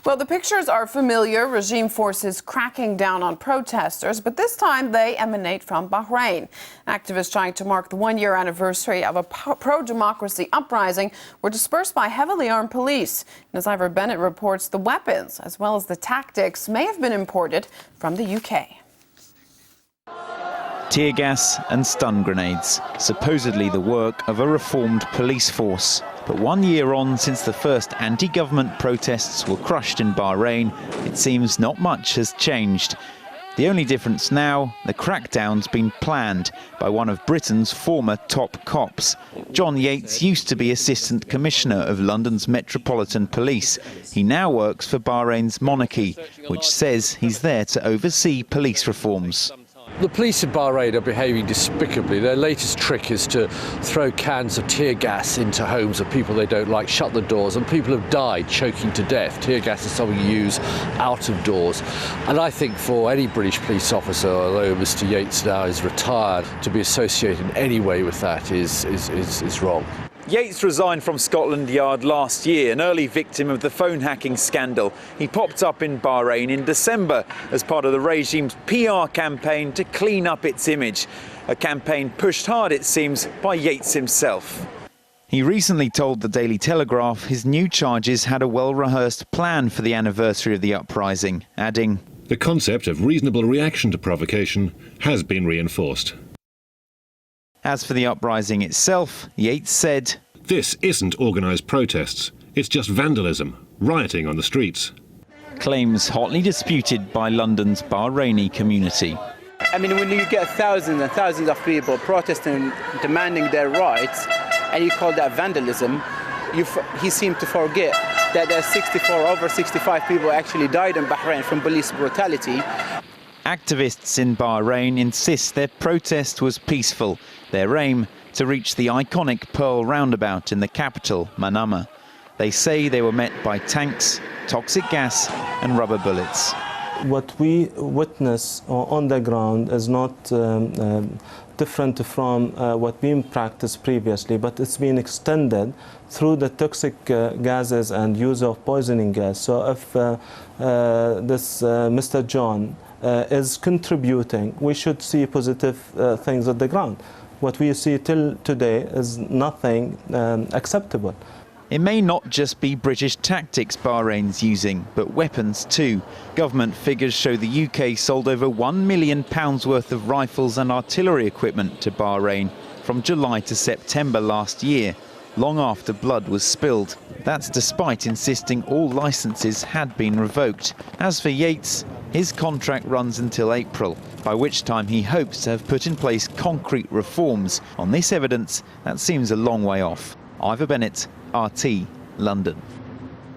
Well, the pictures are familiar. Regime forces cracking down on protesters, but this time they emanate from Bahrain. Activists trying to mark the one-year anniversary of a pro-democracy uprising were dispersed by heavily armed police. And as Ivor Bennett reports, the weapons, as well as the tactics, may have been imported from the UK. Tear gas and stun grenades, supposedly the work of a reformed police force. But 1 year on since the first anti-government protests were crushed in Bahrain, it seems not much has changed. The only difference now, the crackdown's been planned by one of Britain's former top cops. John Yates used to be Assistant Commissioner of London's Metropolitan Police. He now works for Bahrain's monarchy, which says he's there to oversee police reforms. The police in Bahrain are behaving despicably. Their latest trick is to throw cans of tear gas into homes of people they don't like, shut the doors, and people have died choking to death. Tear gas is something you use out of doors. And I think for any British police officer, although Mr. Yates now is retired, to be associated in any way with that is wrong. Yates resigned from Scotland Yard last year, an early victim of the phone hacking scandal. He popped up in Bahrain in December as part of the regime's PR campaign to clean up its image. A campaign pushed hard, it seems, by Yates himself. He recently told the Daily Telegraph his new charges had a well-rehearsed plan for the anniversary of the uprising, adding, "The concept of reasonable reaction to provocation has been reinforced." As for the uprising itself, Yates said, "This isn't organised protests. It's just vandalism, rioting on the streets." Claims hotly disputed by London's Bahraini community. I mean, when you get thousands and thousands of people protesting, demanding their rights, and you call that vandalism, he seemed to forget that there's over 65 people actually died in Bahrain from police brutality. Activists in Bahrain insist their protest was peaceful, their aim to reach the iconic Pearl Roundabout in the capital, Manama. They say they were met by tanks, toxic gas and rubber bullets. What we witness on the ground is not different from what been practiced previously, but it's been extended through the toxic gases and use of poisoning gas. So if this Mr. John is contributing, we should see positive things at the ground. What we see till today is nothing acceptable. It may not just be British tactics Bahrain's using, but weapons too. Government figures show the UK sold over £1 million worth of rifles and artillery equipment to Bahrain from July to September last year, long after blood was spilled. That's despite insisting all licences had been revoked. As for Yates, his contract runs until April, by which time he hopes to have put in place concrete reforms. On this evidence, that seems a long way off. Ivor Bennett, RT, London.